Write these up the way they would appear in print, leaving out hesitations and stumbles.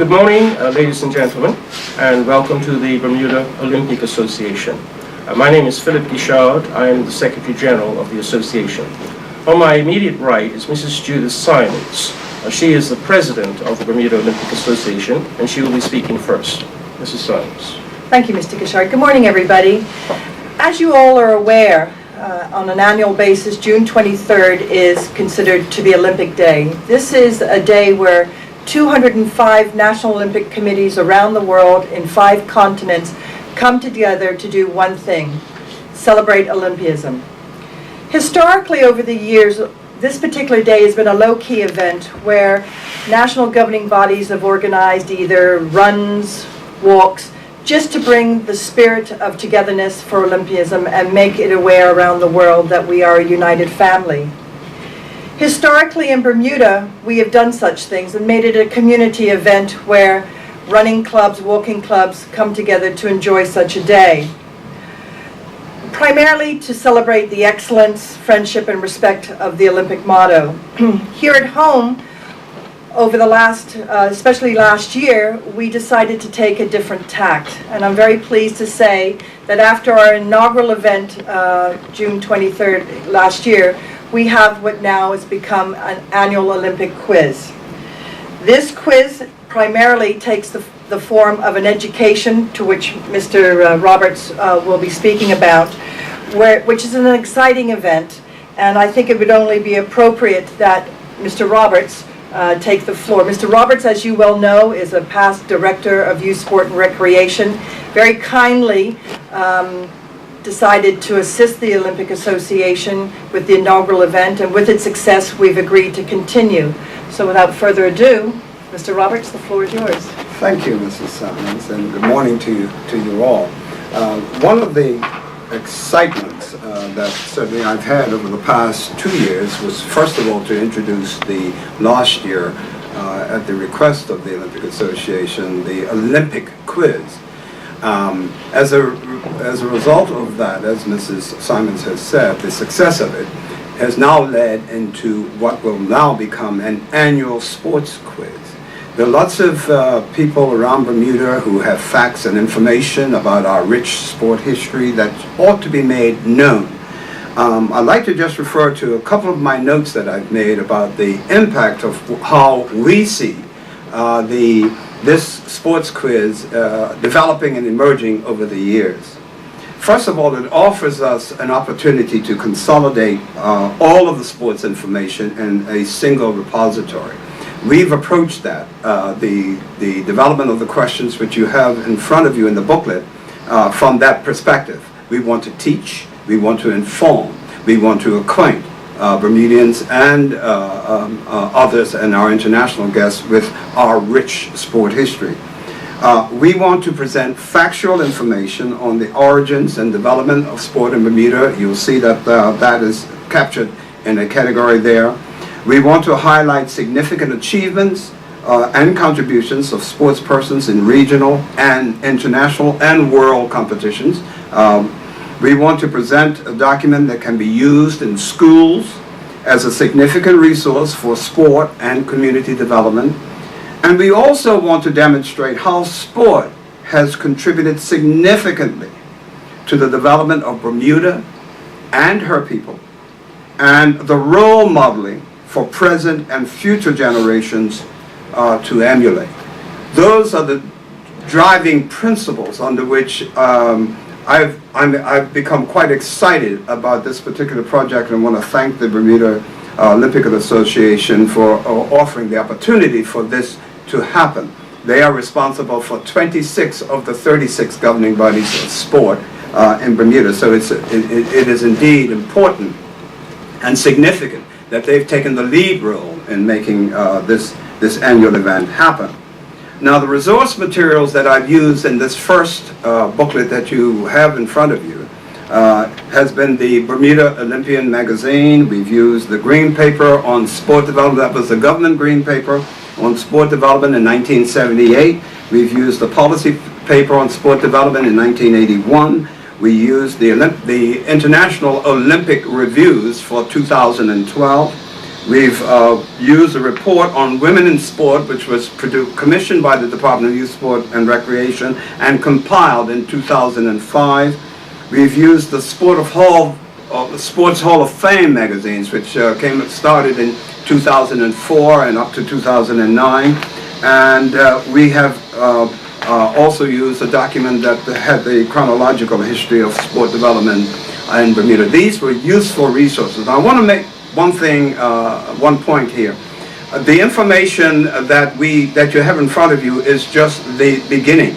Good morning, ladies and gentlemen, and welcome to the Bermuda Olympic Association. My name is Philip Guichard. I am the Secretary General of the Association. On my immediate right is Mrs. Judith Simons. She is the President of the Bermuda Olympic Association, and she will be speaking first. Mrs. Simons. Thank you, Mr. Guichard. Good morning, everybody. As you all are aware, on an annual basis, June 23rd is considered to be Olympic Day. This is a day where 205 National Olympic Committees around the world in 5 continents come together to do one thing: celebrate Olympism. Historically, over the years, this particular day has been a low-key event where national governing bodies have organized either runs, walks, just to bring the spirit of togetherness for Olympism and make it aware around the world that we are a united family. Historically in Bermuda, we have done such things and made it a community event where running clubs, walking clubs come together to enjoy such a day. Primarily to celebrate the excellence, friendship, and respect of the Olympic motto. Here at home, over the last, especially last year, we decided to take a different tact. And I'm very pleased to say that after our inaugural event, June 23rd last year, we have what now has become an annual Olympic quiz. This quiz primarily takes the form of an education, to which Mr. Roberts will be speaking about, which is an exciting event. And I think it would only be appropriate that Mr. Roberts take the floor. Mr. Roberts, as you well know, is a past Director of Youth Sport and Recreation. Very kindly decided to assist the Olympic Association with the inaugural event, and with its success, we've agreed to continue. So without further ado, Mr. Roberts, the floor is yours. Thank you, Mrs. Simons, and good morning to you all. One of the excitements that certainly I've had over the past 2 years was, first of all, to introduce the last year, at the request of the Olympic Association, the Olympic quiz. As a result of that, as Mrs. Simons has said, the success of it has now led into what will now become an annual sports quiz. There are lots of people around Bermuda who have facts and information about our rich sport history that ought to be made known. I'd like to just refer to a couple of my notes that I've made about the impact of how we see this sports quiz developing and emerging over the years. First of all, it offers us an opportunity to consolidate all of the sports information in a single repository. We've approached that, the development of the questions which you have in front of you in the booklet, from that perspective. We want to teach, we want to inform, we want to acquaint Bermudians and others and our international guests with our rich sport history. We want to present factual information on the origins and development of sport in Bermuda. You'll see that that is captured in a category there. We want to highlight significant achievements and contributions of sports persons in regional and international and world competitions. We want to present a document that can be used in schools as a significant resource for sport and community development. And we also want to demonstrate how sport has contributed significantly to the development of Bermuda and her people, and the role modeling for present and future generations to emulate. Those are the driving principles under which I've become quite excited about this particular project, and I want to thank the Bermuda Olympic Association for offering the opportunity for this to happen. They are responsible for 26 of the 36 governing bodies of sport in Bermuda, so it is indeed important and significant that they've taken the lead role in making this annual event happen. Now, the resource materials that I've used in this first booklet that you have in front of you has been the Bermuda Olympian magazine. We've used the green paper on sport development. That was the government green paper on sport development in 1978. We've used the policy paper on sport development in 1981. We used the International Olympic Reviews for 2012. We've used a report on women in sport, which was commissioned by the Department of Youth, Sport and Recreation and compiled in 2005. We've used the Sports Hall of Fame magazines, which started in 2004 and up to 2009. And we have also used a document that had the chronological history of sport development in Bermuda. These were useful resources. I want to make one point here. The information that you have in front of you is just the beginning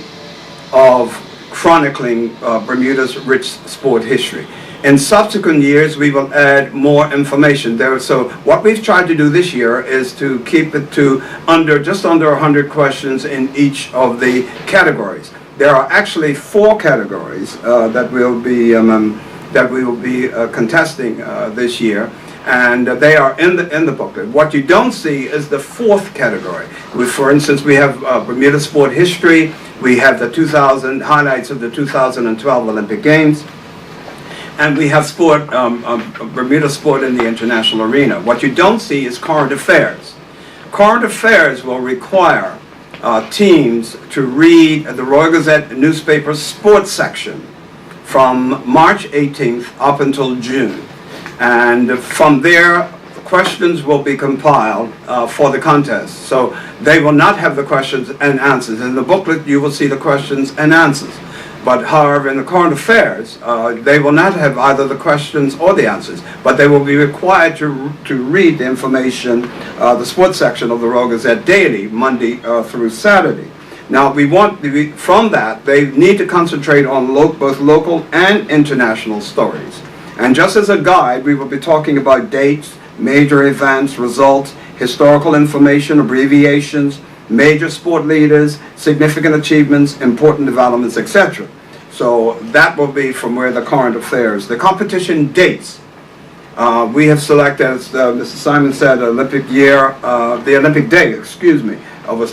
of chronicling Bermuda's rich sport history. In subsequent years, we will add more information there. So what we've tried to do this year is to keep it to just under 100 questions in each of the categories. There are actually 4 categories that we will be contesting this year, and they are in the booklet. What you don't see is the 4th category. For instance, we have Bermuda sport history. We have the highlights of the 2012 Olympic Games. And we have Bermuda sport in the international arena. What you don't see is current affairs. Current affairs will require teams to read the Royal Gazette newspaper sports section from March 18th up until June. And from there, questions will be compiled for the contest. So they will not have the questions and answers. In the booklet, you will see the questions and answers. But however, in the current affairs, they will not have either the questions or the answers, but they will be required to read the information, the sports section of the Royal Gazette daily, Monday through Saturday. Now, from that, they need to concentrate on both local and international stories. And just as a guide, we will be talking about dates, major events, results, historical information, abbreviations, major sport leaders, significant achievements, important developments, etc. So that will be from where the current affairs. The competition dates. We have selected, as Mr. Simon said, the Olympic day,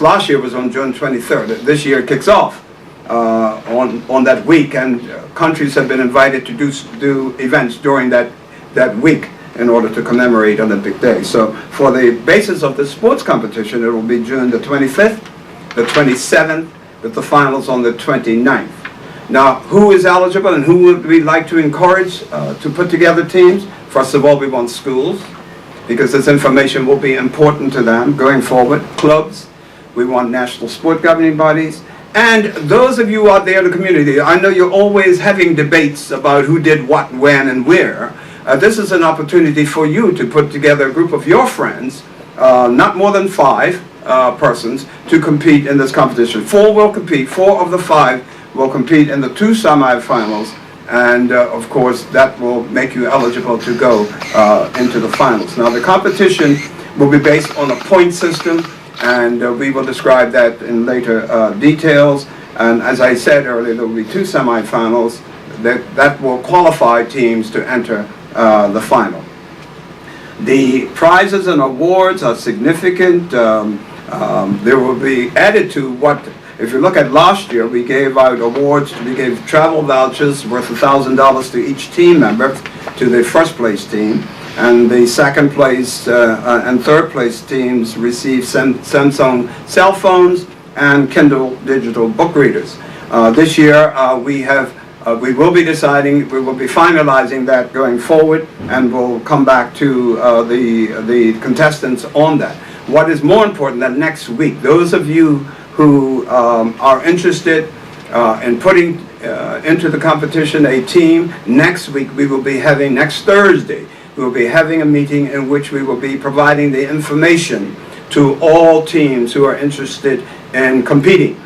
last year was on June 23rd. This year it kicks off on that week, and countries have been invited to do events during that week in order to commemorate Olympic Day. So for the basis of the sports competition, it will be June the 25th, the 27th, with the finals on the 29th. Now, who is eligible and who would we like to encourage to put together teams? First of all, we want schools, because this information will be important to them going forward. Clubs, we want national sport governing bodies, and those of you out there in the community, I know you're always having debates about who did what, when, and where. This is an opportunity for you to put together a group of your friends, not more than 5 persons, to compete in this competition. 4 will compete. 4 of the 5 will compete in the 2 semifinals, and of course that will make you eligible to go into the finals. Now, the competition will be based on a point system, and we will describe that in later details. And as I said earlier, there will be 2 semifinals that will qualify teams to enter the final. The prizes and awards are significant. There will be added to what, if you look at last year, we gave out awards. We gave travel vouchers worth $1,000 to each team member, to the first place team, and the second place and third place teams received Samsung cell phones and Kindle digital book readers. This year we will be finalizing that going forward, and we'll come back to the contestants on that. What is more important, that next week, those of you who are interested in putting into the competition a team, next week next Thursday, we will be having a meeting in which we will be providing the information to all teams who are interested in competing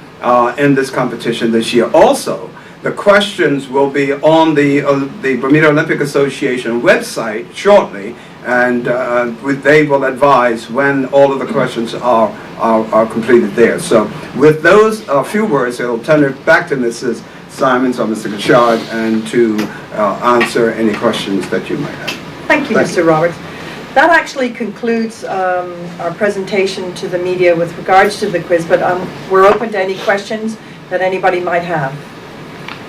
in this competition this year. Also, the questions will be on the Bermuda Olympic Association website shortly, and they will advise when all of the questions are completed there. So with those few words, I'll turn it back to Mrs. Simons or Mr. Gashard, and to answer any questions that you might have. Thank you, Mr. Roberts. That actually concludes our presentation to the media with regards to the quiz, but we're open to any questions that anybody might have.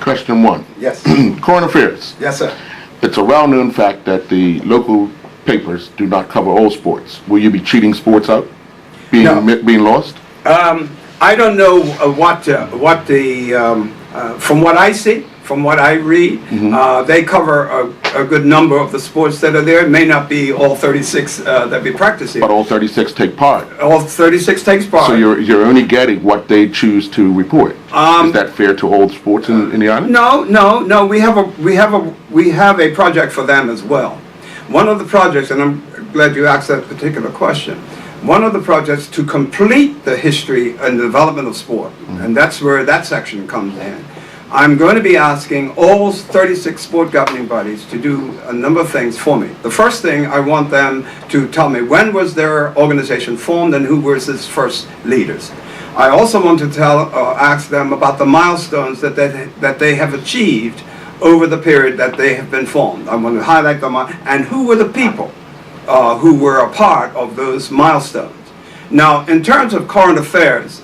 Question 1. Yes. Current affairs. Yes, sir. It's a well-known fact that the local papers do not cover all sports. Will you be cheating sports out? No. Being lost? I don't know from what I see, from what I read, they cover a good number of the sports that are there. It may not be all 36 that we practice here. But all 36 take part. All 36 takes part. So you're only getting what they choose to report. Is that fair to all sports in the island? No. We have a project for them as well. One of the projects, and I'm glad you asked that particular question. One of the projects to complete the history and development of sport, and that's where that section comes in. I'm going to be asking all 36 sport governing bodies to do a number of things for me. The first thing, I want them to tell me when was their organization formed and who was its first leaders. I also want to ask them about the milestones that they have achieved over the period that they have been formed. I want to highlight them and who were the people who were a part of those milestones. Now, in terms of current affairs,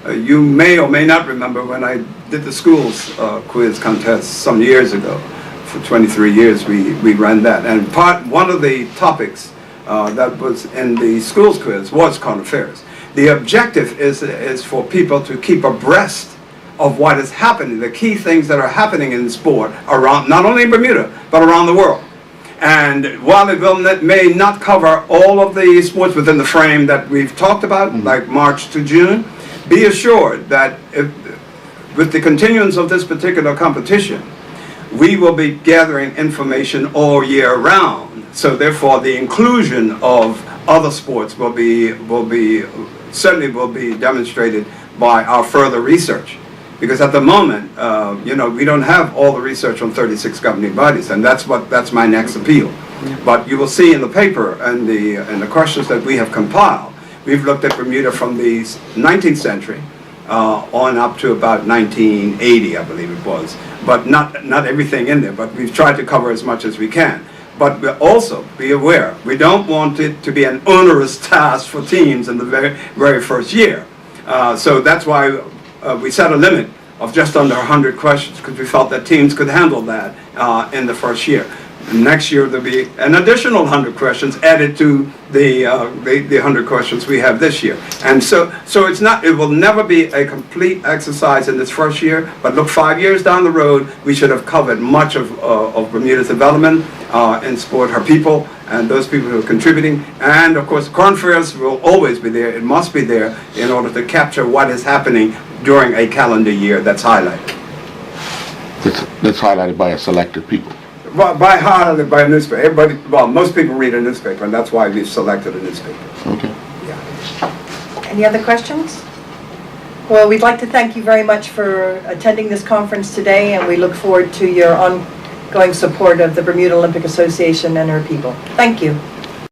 you may or may not remember when I did the schools quiz contest some years ago. For 23 years we ran that, and one of the topics that was in the schools quiz was current affairs. The objective is for people to keep abreast of what is happening, the key things that are happening in sport around, not only in Bermuda, but around the world. And while it may not cover all of the sports within the frame that we've talked about, like March to June, be assured that with the continuance of this particular competition, we will be gathering information all year round. So therefore, the inclusion of other sports will be demonstrated by our further research. Because at the moment, we don't have all the research on 36 governing bodies, and that's my next appeal. But you will see in the paper and the questions that we have compiled, we've looked at Bermuda from the 19th century on up to about 1980, I believe it was. But not everything in there, but we've tried to cover as much as we can. But we'll also be aware, we don't want it to be an onerous task for teams in the very first year. So that's why we set a limit of just under 100 questions, because we felt that teams could handle that in the first year. Next year there'll be an additional 100 questions added to the 100 questions we have this year. And so it will never be a complete exercise in this first year, but look, 5 years down the road, we should have covered much of Bermuda's development in sport, her people, and those people who are contributing. And of course, current affairs will always be there. It must be there in order to capture what is happening during a calendar year that's highlighted. That's highlighted by a selected people. Well, highlighted by a newspaper. Most people read a newspaper, and that's why we've selected a newspaper. Okay. Yeah. Any other questions? Well, we'd like to thank you very much for attending this conference today, and we look forward to your ongoing support of the Bermuda Olympic Association and her people. Thank you.